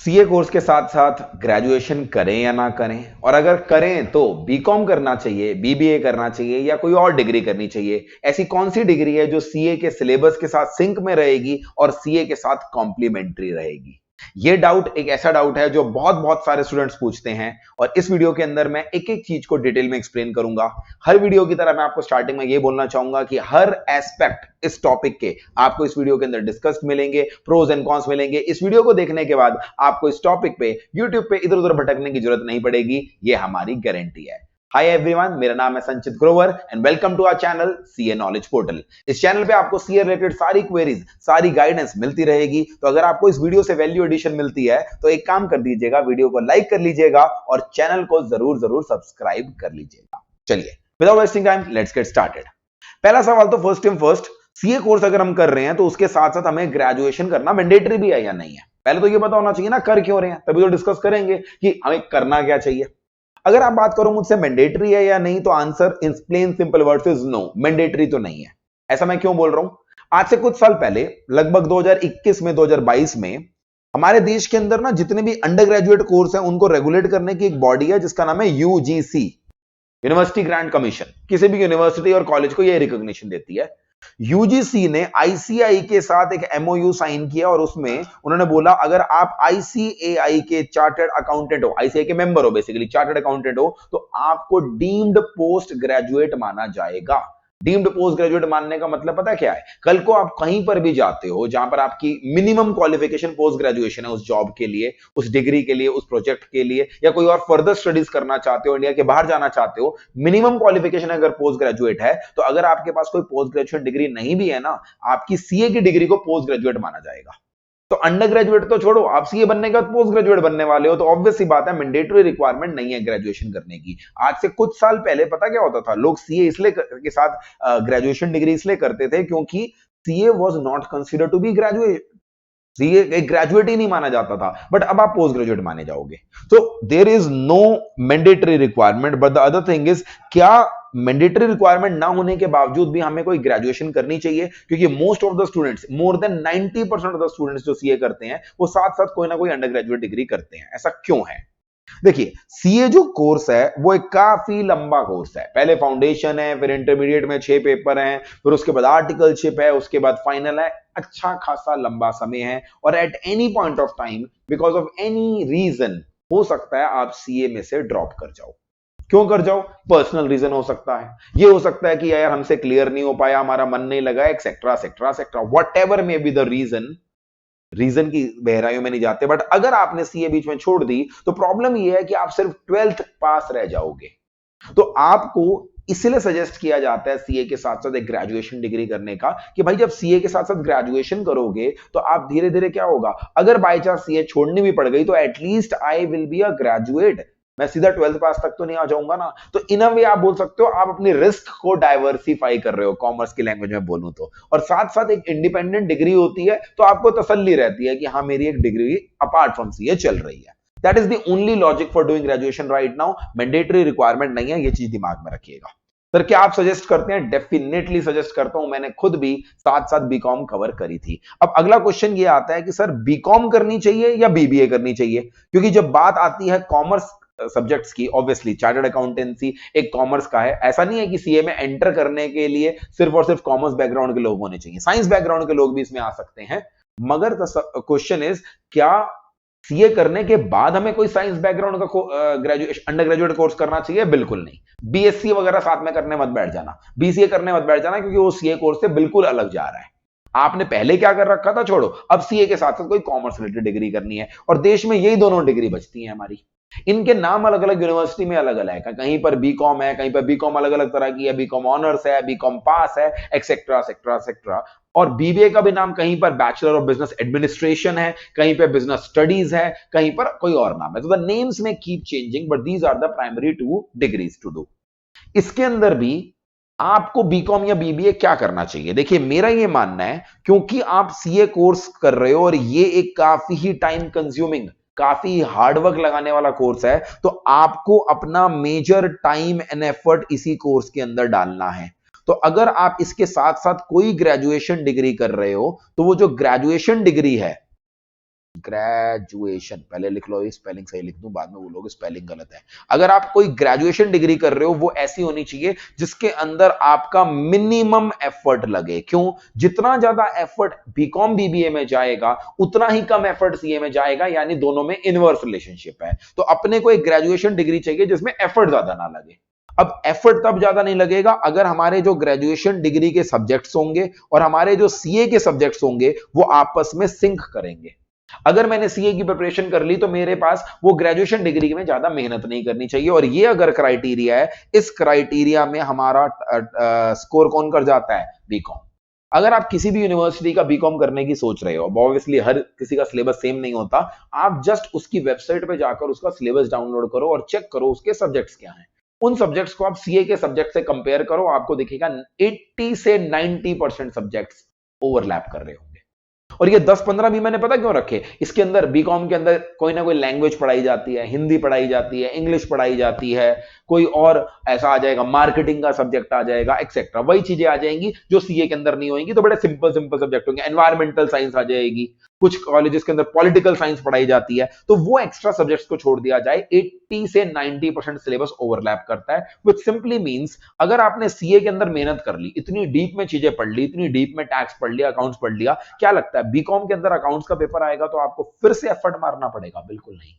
CA course के साथ साथ ग्रेजुएशन करें या ना करें, और अगर करें तो बीकॉम करना चाहिए, बीबीए करना चाहिए या कोई और डिग्री करनी चाहिए। ऐसी कौन सी डिग्री है जो सीए के सिलेबस के साथ सिंक में रहेगी और सीए के साथ कॉम्प्लीमेंट्री रहेगी? ये डाउट एक ऐसा डाउट है जो बहुत बहुत सारे स्टूडेंट्स पूछते हैं, और इस वीडियो के अंदर मैं एक एक चीज को डिटेल में एक्सप्लेन करूंगा। हर वीडियो की तरह मैं आपको स्टार्टिंग में ये बोलना चाहूंगा कि हर एस्पेक्ट इस टॉपिक के आपको इस वीडियो के अंदर डिस्कस मिलेंगे, प्रोज एंड कॉन्स मिलेंगे। इस वीडियो को देखने के बाद आपको इस टॉपिक पे यूट्यूब पे इधर उधर भटकने की जरूरत नहीं पड़ेगी, ये हमारी गारंटी है। हाय एवरीवन, मेरा नाम है Sanchit Grover and welcome to our channel CA knowledge portal. इस चैनल पे आपको सीए रिलेटेड सारी क्वेरीज, सारी गाइडेंस मिलती रहेगी। तो अगर आपको इस वीडियो से वैल्यू एडिशन मिलती है तो एक काम कर दीजिएगा, वीडियो को लाइक कर लीजिएगा और चैनल को जरूर जरूर सब्सक्राइब कर लीजिएगा। चलिए without wasting time let's get started. पहला सवाल तो first thing first, CA course अगर हम कर रहे हैं तो उसके साथ साथ हमें ग्रेजुएशन करना मैंडेटरी भी है या नहीं है? पहले तो ये पता होना चाहिए ना, कर क्यों रहे हैं, तभी तो डिस्कस करेंगे कि हमें करना क्या चाहिए। अगर आप बात करो मुझसे मैंडेटरी है या नहीं, तो answer in plain simple words is no, mandatory तो नहीं है। ऐसा मैं क्यों बोल रहा हूं? आज से कुछ साल पहले, लगभग 2021 में 2022 में हमारे देश के अंदर ना जितने भी अंडर ग्रेजुएट कोर्स हैं उनको रेगुलेट करने की एक बॉडी है जिसका नाम है यूजीसी, यूनिवर्सिटी ग्रांट कमीशन। किसी भी यूनिवर्सिटी और कॉलेज को यह रिकॉग्निशन देती है। यूजीसी ने आईसीएआई के साथ एक एमओयू साइन किया और उसमें उन्होंने बोला अगर आप आईसीएआई के चार्टर्ड अकाउंटेंट हो, आईसीएआई के मेंबर हो, बेसिकली चार्टर्ड अकाउंटेंट हो, तो आपको डीम्ड पोस्ट ग्रेजुएट माना जाएगा। डीम्ड पोस्ट ग्रेजुएट मानने का मतलब पता है क्या है? कल को आप कहीं पर भी जाते हो जहां पर आपकी मिनिमम क्वालिफिकेशन पोस्ट ग्रेजुएशन है, उस जॉब के लिए, उस डिग्री के लिए, उस प्रोजेक्ट के लिए, या कोई और फर्दर स्टडीज करना चाहते हो, इंडिया के बाहर जाना चाहते हो, मिनिमम क्वालिफिकेशन अगर पोस्ट ग्रेजुएट है, तो अगर आपके पास कोई पोस्ट ग्रेजुएट डिग्री नहीं भी है ना, आपकी सीए की डिग्री को पोस्ट ग्रेजुएट माना जाएगा। तो अंडर ग्रेजुएट तो छोड़ो, आप सीए बनने के बाद पोस्ट ग्रेजुएट बनने वाले हो, तो ऑब्वियस सी बात है मैंडेटरी रिक्वायरमेंट नहीं है ग्रेजुएशन करने की। आज से कुछ साल पहले पता क्या होता था, लोग सीए इसलिए के साथ ग्रेजुएशन डिग्री इसलिए करते थे क्योंकि CA was not consider to be graduate, CA एक ग्रेजुएट ही नहीं माना जाता था। बट अब आप पोस्ट ग्रेजुएट माने जाओगे। तो there is no mandatory requirement, but the other thing is, क्या मैंडेटरी रिक्वायरमेंट ना होने के बावजूद भी हमें कोई ग्रेजुएशन करनी चाहिए? क्योंकि most of the students, more than 90% of the students जो सीए करते हैं वो साथ साथ कोई ना कोई अंडर ग्रेजुएट डिग्री करते हैं। ऐसा क्यों है? देखिए, सीए जो कोर्स है वो एक काफी लंबा कोर्स है। पहले फाउंडेशन है, फिर इंटरमीडिएट में 6 पेपर हैं, फिर उसके बाद आर्टिकलशिप है, उसके बाद फाइनल है। अच्छा खासा लंबा समय है, और at any point of time, because of any reason, हो सकता है आप सीए में से ड्रॉप कर जाओ। क्यों कर जाओ? पर्सनल रीजन हो सकता है, ये हो सकता है कि यार हमसे क्लियर नहीं हो पाया, हमारा मन नहीं लगा, etcetera etcetera etcetera, whatever may be the reason. Reason की गहराइयों में नहीं जाते, बट अगर आपने सीए बीच में छोड़ दी तो प्रॉब्लम यह है कि आप सिर्फ 12th पास रह जाओगे। तो आपको इसलिए सजेस्ट किया जाता है सीए के साथ साथ एक ग्रेजुएशन डिग्री करने का, कि भाई जब सीए के साथ साथ ग्रेजुएशन करोगे तो आप धीरे धीरे क्या होगा, अगर बाय चांस सीए छोड़नी भी पड़ गई तो at least I will be a graduate, मैं सीधा 12th पास तक तो नहीं आ जाऊंगा ना। तो इन अ वे आप बोल सकते हो आप अपनी रिस्क को डाइवर्सिफाई कर रहे हो, कॉमर्स की लैंग्वेज में बोलूं तो। और साथ साथ एक इंडिपेंडेंट डिग्री होती है तो आपको तसल्ली रहती है कि हाँ, मेरी एक डिग्री अपार्ट फ्रॉम सीए चल रही है। That is the only logic for doing graduation right now. Mandatory requirement नहीं है, ये चीज दिमाग में रखिएगा। सर क्या आप सजेस्ट करते हैं? डेफिनेटली सजेस्ट करता हूं, मैंने खुद भी साथ साथ बीकॉम कवर करी थी। अब अगला क्वेश्चन ये आता है कि सर बीकॉम करनी चाहिए या बीबीए करनी चाहिए? क्योंकि जब बात आती है कॉमर्स सब्जेक्ट्स की, ऑब्वियसली चार्टर्ड अकाउंटेंसी एक कॉमर्स का है। ऐसा नहीं है कि सीए में एंटर करने के लिए सिर्फ और सिर्फ कॉमर्स बैकग्राउंड के लोग होने चाहिए, साइंस बैकग्राउंड के लोग भी इसमें आ सकते हैं। मगर क्वेश्चन इज, क्या सीए करने के बाद हमें कोई साइंस बैकग्राउंड का ग्रेजुएशन, अंडर ग्रेजुएट कोर्स करना चाहिए? बिल्कुल नहीं। बीएससी वगैरह साथ में करने मत बैठ जाना, बीसीए करने मत बैठ जाना, क्योंकि वो सीए कोर्स से बिल्कुल अलग जा रहा है। आपने पहले क्या कर रखा था छोड़ो, अब सीए के साथ साथ कोई कॉमर्स रिलेटेड डिग्री करनी है, और देश में यही दोनों डिग्री बचती है हमारी। इनके नाम अलग अलग यूनिवर्सिटी में अलग अलग है, कहीं पर बीकॉम है, कहीं पर बीकॉम अलग अलग तरह की है, बीकॉम ऑनर्स है, बीकॉम पास है, एक्सेट्रा एक्सेट्रा एक्सेट्रा। और बीबीए का भी नाम कहीं पर बैचलर ऑफ बिजनेस एडमिनिस्ट्रेशन है, कहीं पर बिजनेस स्टडीज है, कहीं पर कोई और नाम है। तो the names may keep changing, but these are the primary two degrees to do. इसके अंदर भी आपको बीकॉम या बीबीए क्या करना चाहिए? देखिए, मेरा ये मानना है, क्योंकि आप सीए कोर्स कर रहे हो और ये एक काफी ही टाइम कंज्यूमिंग, काफी हार्डवर्क लगाने वाला कोर्स है, तो आपको अपना मेजर टाइम एंड एफर्ट इसी कोर्स के अंदर डालना है। तो अगर आप इसके साथ साथ कोई ग्रेजुएशन डिग्री कर रहे हो, तो वो जो ग्रेजुएशन डिग्री है ग्रेजुएशन, पहले लिख लो, स्पेलिंग सही लिख दूं, बाद में बोलोगे स्पेलिंग गलत है। अगर आप कोई ग्रेजुएशन डिग्री कर रहे हो वो ऐसी होनी चाहिए जिसके अंदर आपका मिनिमम एफर्ट लगे। क्यों? जितना ज्यादा एफर्ट बीकॉम बीबीए में जाएगा उतना ही कम एफर्ट सीए में जाएगा, यानी दोनों में इनवर्स रिलेशनशिप है। तो अपने को एक ग्रेजुएशन डिग्री चाहिए जिसमें एफर्ट ज्यादा ना लगे। अब एफर्ट तब ज्यादा नहीं लगेगा अगर हमारे जो ग्रेजुएशन डिग्री के सब्जेक्ट्स होंगे और हमारे जो सीए के सब्जेक्ट्स होंगे वो आपस में सिंक करेंगे। अगर मैंने सीए की प्रिपरेशन कर ली तो मेरे पास वो ग्रेजुएशन डिग्री में ज्यादा मेहनत नहीं करनी चाहिए, और ये अगर क्राइटेरिया है, इस क्राइटेरिया में हमारा स्कोर कौन कर जाता है? बीकॉम। अगर आप किसी भी यूनिवर्सिटी का बीकॉम करने की सोच रहे हो, ऑब्वियसली हर किसी का सिलेबस सेम नहीं होता, आप जस्ट उसकी वेबसाइट पे जाकर उसका सिलेबस डाउनलोड करो और चेक करो उसके सब्जेक्ट्स क्या हैं। उन सब्जेक्ट्स को आप सीए के सब्जेक्ट से कंपेयर करो, आपको दिखेगा 80 से 90% सब्जेक्ट्स ओवरलैप कर रहे होंगे। और ये 10-15 भी मैंने पता क्यों रखे, इसके अंदर बीकॉम के अंदर कोई ना कोई लैंग्वेज पढ़ाई जाती है, हिंदी पढ़ाई जाती है, इंग्लिश पढ़ाई जाती है, कोई और ऐसा आ जाएगा, मार्केटिंग का सब्जेक्ट आ जाएगा, एक्सेट्रा, वही चीजें आ जाएंगी जो सीए के अंदर नहीं होंगी। तो बड़े सिंपल सिंपल सब्जेक्ट होंगे, एनवायरमेंटल साइंस आ जाएगी, कुछ कॉलेजेस के अंदर पॉलिटिकल साइंस पढ़ाई जाती है, तो वो एक्स्ट्रा सब्जेक्ट्स को छोड़ दिया जाए। 80 से 90% सिलेबस ओवरलैप करता है, विच सिंपली मींस अगर आपने सीए के अंदर मेहनत कर ली, इतनी डीप में चीजें पढ़ ली, इतनी डीप में टैक्स पढ़ लिया, अकाउंट्स पढ़ लिया, क्या लगता है बीकॉम के अंदर अकाउंट्स का पेपर आएगा तो आपको फिर से एफर्ट मारना पड़ेगा? बिल्कुल नहीं।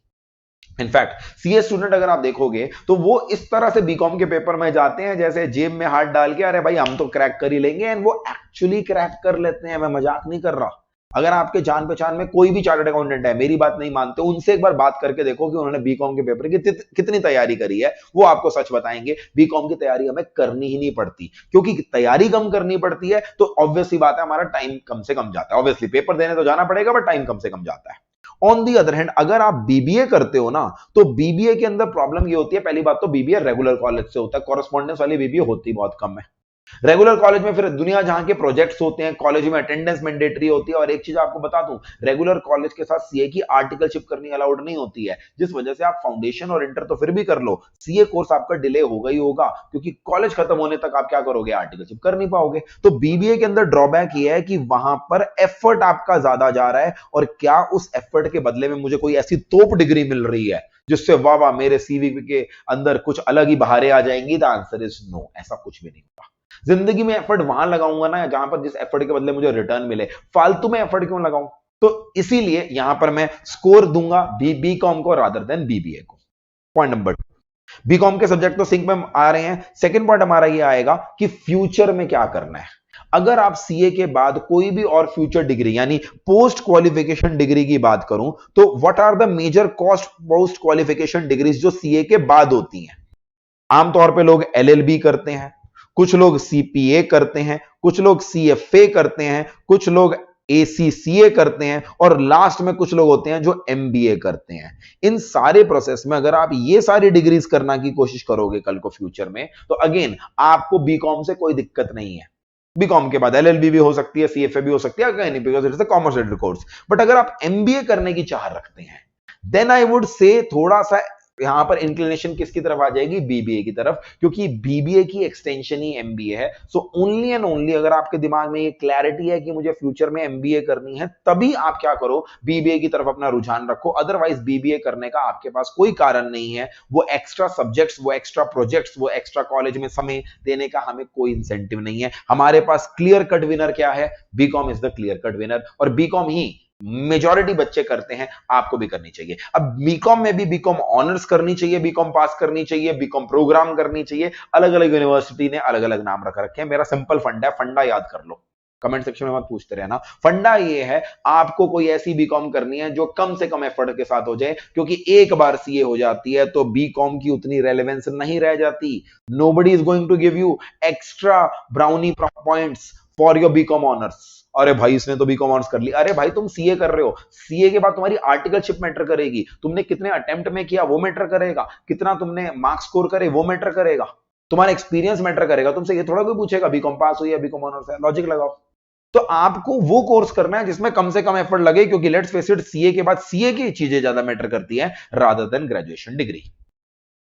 इनफैक्ट सीए स्टूडेंट अगर आप देखोगे तो वो इस तरह से बीकॉम के पेपर में जाते हैं जैसे जेब में हाथ डाल के, अरे भाई हम तो क्रैक कर ही लेंगे, एंड वो एक्चुअली क्रैक कर लेते हैं। मैं मजाक नहीं कर रहा। अगर आपके जान पहचान में कोई भी चार्टर्ड अकाउंटेंट है, मेरी बात नहीं मानते, उनसे एक बार बात करके देखो कि उन्होंने बीकॉम के पेपर की कितनी तैयारी करी है, वो आपको सच बताएंगे। बीकॉम की तैयारी हमें करनी ही नहीं पड़ती, क्योंकि तैयारी कम करनी पड़ती है तो ऑब्वियसली बात है हमारा टाइम कम से कम जाता है। ऑब्वियसली पेपर देने तो जाना पड़ेगा बट टाइम कम से कम जाता है। ऑन दी अदर हैंड अगर आप बीबीए करते हो ना, तो बीबीए के अंदर प्रॉब्लम ये होती है, पहली बात तो बीबीए रेगुलर कॉलेज से होता है, कॉरेस्पॉन्डेंस वाली बीबीए होती बहुत कम है। रेगुलर कॉलेज में फिर दुनिया जहां के प्रोजेक्ट्स होते हैं, कॉलेज में अटेंडेंस मैंडेटरी होती है, और एक चीज आपको बता दूं, रेगुलर कॉलेज के साथ सीए की आर्टिकलशिप करनी अलाउड नहीं होती है, जिस वजह से आप फाउंडेशन और इंटर तो फिर भी कर लो, सीए कोर्स आपका डिले होगा ही होगा, क्योंकि कॉलेज खत्म होने तक आप क्या करोगे? आर्टिकलशिप कर नहीं पाओगे। तो बीबीए के अंदर ड्रॉबैक ये है कि वहां पर एफर्ट आपका ज्यादा जा रहा है, और क्या उस एफर्ट के बदले में मुझे कोई ऐसी तोप डिग्री मिल रही है जिससे वाह वाह मेरे सीवी के अंदर कुछ अलग ही बहारें आ जाएंगी? द आंसर इज नो, ऐसा कुछ भी नहीं होगा। जिंदगी में एफर्ट वहां लगाऊंगा ना जहां पर जिस एफर्ट के बदले मुझे रिटर्न मिले, फालतू में एफर्ट क्यों लगाऊं? तो इसीलिए यहां पर मैं स्कोर दूंगा बीकॉम को रादर देन बीबीए को। पॉइंट नंबर 2, बीकॉम के सब्जेक्ट तो सिंक में आ रहे हैं। सेकंड पॉइंट हमारा ये आएगा कि फ्यूचर में क्या करना है। अगर आप सीए के बाद कोई भी और फ्यूचर डिग्री यानी पोस्ट क्वालिफिकेशन डिग्री की बात करूं, तो what are the major cost post qualification degrees जो सीए के बाद होती हैं? आमतौर पे लोग एलएलबी करते हैं, कुछ लोग सीपीए करते हैं, कुछ लोग सीएफए करते हैं, कुछ लोग एसीसीए करते हैं, और लास्ट में कुछ लोग होते हैं जो एमबीए करते हैं। इन सारे प्रोसेस में अगर आप ये सारी डिग्रीज करना की कोशिश करोगे कल को फ्यूचर में, तो अगेन आपको बीकॉम से कोई दिक्कत नहीं है। बीकॉम के बाद एलएलबी भी हो सकती है, सीएफए भी हो सकती है, नहीं, because it is a commerce related course. But अगर आप एमबीए करने की चाह रखते हैं, देन आई वुड से थोड़ा सा यहां पर इंक्लिनेशन किसकी तरफ आ जाएगी? बीबीए की तरफ, क्योंकि बीबीए की एक्सटेंशन ही एमबीए है। सो ओनली एंड ओनली अगर आपके दिमाग में ये क्लैरिटी है कि मुझे फ्यूचर में एमबीए करनी है, तभी आप क्या करो? बीबीए की तरफ अपना रुझान रखो। अदरवाइज बीबीए करने का आपके पास कोई कारण नहीं है। वो एक्स्ट्रा सब्जेक्ट्स, वो एक्स्ट्रा प्रोजेक्ट्स, वो एक्स्ट्रा कॉलेज में समय देने का हमें कोई इंसेंटिव नहीं है। हमारे पास क्लियर कट विनर क्या है? BCom is the clear cut winner, और बीकॉम ही मेजॉरिटी बच्चे करते हैं, आपको भी करनी चाहिए। अब बीकॉम में भी बीकॉम ऑनर्स करनी चाहिए, बीकॉम पास करनी चाहिए, बीकॉम प्रोग्राम करनी चाहिए। अलग अलग यूनिवर्सिटी ने अलग अलग नाम रख रखे हैं। मेरा सिंपल फंडा है, फंडा याद कर लो, कमेंट सेक्शन में मत पूछते रहना। फंडा ये है, आपको कोई ऐसी बीकॉम करनी है जो कम से कम एफर्ट के साथ हो जाए, क्योंकि एक बार सीए हो जाती है तो बीकॉम की उतनी रेलेवेंस नहीं रह जाती। Nobody is going to give you extra brownie points for your BCom honours. अरे भाई इसने तो बीकॉम ऑनर्स कर ली, अरे भाई तुम सीए कर रहे हो, सीए के बाद तुम्हारी आर्टिकलशिप मैटर करेगी, तुमने कितने अटेम्प्ट में किया वो मैटर करेगा, कितना तुमने मार्क्स स्कोर करे वो मैटर करेगा, तुम्हारा एक्सपीरियंस मैटर करेगा। तुमसे ये थोड़ा कोई पूछेगा बीकॉम पास हुई है, बीकॉम ऑनर्स है, लॉजिक लगाओ। तो आपको वो कोर्स करना है जिसमें कम से कम एफर्ट लगे, क्योंकि लेट्स फेस इट, सीए के बाद सीए की चीजें ज्यादा मैटर करती है rather than graduation degree.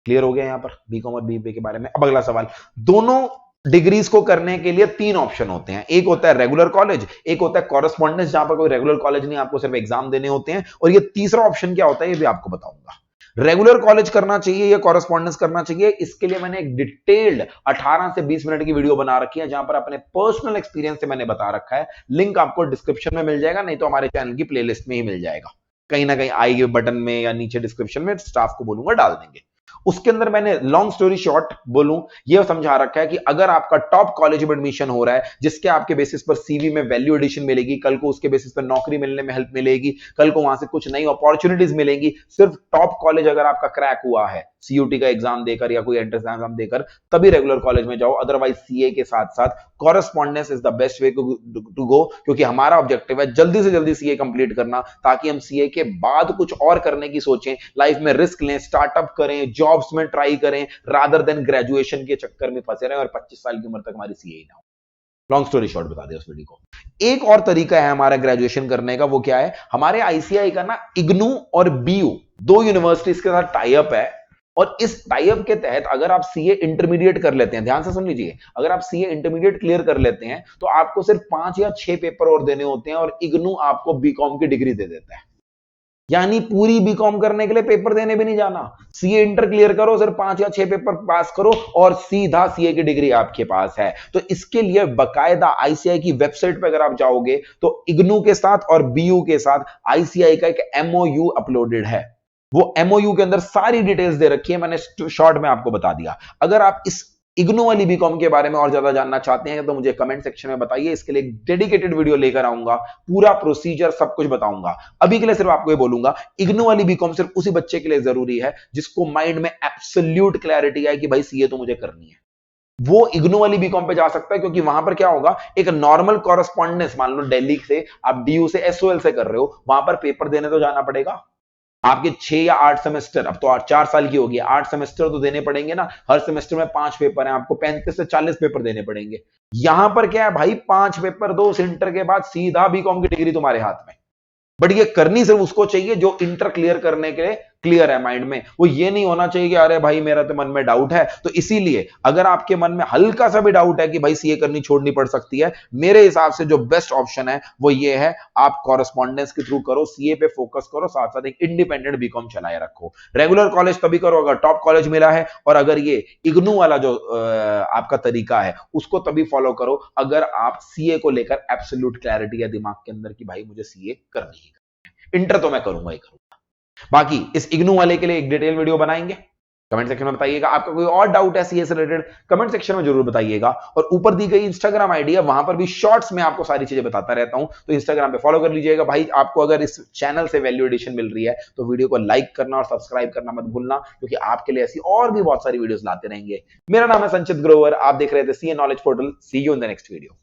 Clear हो गया यहां पर बीकॉम और बीबीए के बारे में। अब अगला सवाल, दोनों डिग्रीज को करने के लिए तीन ऑप्शन होते हैं। एक होता है रेगुलर कॉलेज, एक होता है कॉरेस्पॉन्डेंस जहां पर कोई रेगुलर कॉलेज नहीं, आपको सिर्फ एग्जाम देने होते हैं, और ये तीसरा ऑप्शन क्या होता है ये भी आपको बताऊंगा। रेगुलर कॉलेज करना चाहिए या कॉरेस्पॉन्डेंस करना चाहिए, इसके लिए मैंने एक डिटेल्ड 18 से 20 मिनट की वीडियो बना रखी है, जहां पर अपने पर्सनल एक्सपीरियंस से मैंने बता रखा है। लिंक आपको डिस्क्रिप्शन में मिल जाएगा, नहीं तो हमारे चैनल की प्लेलिस्ट में ही मिल जाएगा, कहीं ना कहीं आई बटन में या नीचे डिस्क्रिप्शन में स्टाफ को बोलूंगा डाल देंगे। उसके अंदर मैंने लॉन्ग स्टोरी शॉर्ट बोलूं, यह समझा रखा है कि अगर आपका टॉप कॉलेज में एडमिशन हो रहा है, जिसके आपके बेसिस पर सीवी में वैल्यू एडिशन मिलेगी, कल को उसके बेसिस पर नौकरी मिलने में हेल्प मिलेगी, कल को वहां से कुछ नई अपॉर्चुनिटीज मिलेंगी, सिर्फ टॉप कॉलेज अगर आपका क्रैक हुआ है सीयूटी का एग्जाम देकर या कोई एंट्रेंस एग्जाम देकर, तभी रेगुलर कॉलेज में जाओ। अदरवाइज सीए के साथ साथ correspondence is the best way to go, क्योंकि हमारा ऑब्जेक्टिव है जल्दी से जल्दी सीए कंप्लीट करना, ताकि हम सीए के बाद कुछ और करने की सोचें, लाइफ में रिस्क लें, स्टार्टअप करें, जॉब्स में ट्राई करें, रादर देन ग्रेजुएशन के चक्कर में फंसे रहें और 25 साल की उम्र तक हमारी सीए ही ना हो। लॉन्ग स्टोरी शॉर्ट बता दें उस वीडियो को। एक और तरीका है हमारा ग्रेजुएशन करने का, वो क्या है, हमारे आईसीआई का ना इग्नू और बीयू दो यूनिवर्सिटीज के साथ टाई अप है, और इस टाइप के तहत अगर आप सीए इंटरमीडिएट कर लेते हैं, ध्यान से सुन लीजिए, अगर आप सीए इंटरमीडिएट क्लियर कर लेते हैं तो आपको सिर्फ 5 या 6 पेपर और देने होते हैं, और इग्नू आपको बीकॉम की डिग्री दे देता है। यानी पूरी बीकॉम करने के लिए पेपर देने भी नहीं जाना, सीए इंटर क्लियर करो, सिर्फ 5 या 6 पेपर पास करो और सीधा सीए की डिग्री आपके पास है। तो इसके लिए बकायदा आईसीआई की वेबसाइट पर अगर आप जाओगे तो इग्नू के साथ और बीयू के साथ आईसीआई का एक एमओयू अपलोडेड है। वो एमओयू के अंदर सारी डिटेल्स दे रखी है, मैंने शॉर्ट में आपको बता दिया। अगर आप इस इग्नू वाली बीकॉम के बारे में और ज्यादा जानना चाहते हैं तो मुझे कमेंट सेक्शन में बताइए, इसके लिए एक डेडिकेटेड वीडियो लेकर आऊंगा, पूरा प्रोसीजर सब कुछ बताऊंगा। अभी के लिए सिर्फ आपको ये बोलूंगा, इग्नू वाली बीकॉम सिर्फ उसी बच्चे के लिए जरूरी है जिसको माइंड में एब्सोल्यूट क्लैरिटी है कि भाई सीए तो मुझे करनी है। वो इग्नू वाली बीकॉम पे जा सकता है, क्योंकि वहां पर क्या होगा, एक नॉर्मल कॉरेस्पॉन्डेंस, मान लो दिल्ली से आप डीयू से एसओएल से कर रहे हो, वहां पर पेपर देने तो जाना पड़ेगा। आपके 6 या 8 सेमेस्टर, अब तो 4 साल की होगी, 8 सेमेस्टर तो देने पड़ेंगे ना, हर सेमेस्टर में 5 पेपर हैं, आपको 35 से 40 पेपर देने पड़ेंगे। यहां पर क्या है भाई, 5 पेपर दो, इंटर के बाद सीधा बीकॉम की डिग्री तुम्हारे हाथ में। बट ये करनी सिर्फ उसको चाहिए जो इंटर क्लियर करने के लिए क्लियर है माइंड में। वो ये नहीं होना चाहिए कि अरे भाई मेरा तो मन में डाउट है। तो इसीलिए अगर आपके मन में हल्का सा भी डाउट है कि भाई सीए करनी छोड़नी पड़ सकती है, मेरे हिसाब से जो बेस्ट ऑप्शन है वो ये है, आप कॉरेस्पॉन्डेंस के थ्रू करो, सीए पे फोकस करो, साथ साथ एक इंडिपेंडेंट बीकॉम चलाए रखो। रेगुलर कॉलेज तभी करो अगर टॉप कॉलेज मिला है, और अगर ये इग्नू वाला जो आपका तरीका है उसको तभी फॉलो करो अगर आप सीए को लेकर एब्सोल्यूट क्लैरिटी है दिमाग के अंदर कि भाई मुझे सीए करनी ही करनी है। इंटर तो मैं करूंगा ही करूंगा। बाकी इस इग्नू वाले के लिए एक डिटेल वीडियो बनाएंगे, कमेंट सेक्शन में बताइएगा। आपका कोई और डाउट है सीए से रिलेटेड, कमेंट सेक्शन में जरूर बताइएगा। और ऊपर दी गई इंस्टाग्राम आईडी है, वहां पर भी शॉर्ट्स में आपको सारी चीजें बताता रहता हूं, तो इंस्टाग्राम पे फॉलो कर लीजिएगा। भाई आपको अगर इस चैनल से वैल्यू एडिशन मिल रही है तो वीडियो को लाइक करना और सब्सक्राइब करना मत भूलना, क्योंकि आपके लिए ऐसी और भी बहुत सारी वीडियोस लाते रहेंगे। मेरा नाम है संचित ग्रोवर, आप देख रहे थे CA knowledge portal. See you in the next video.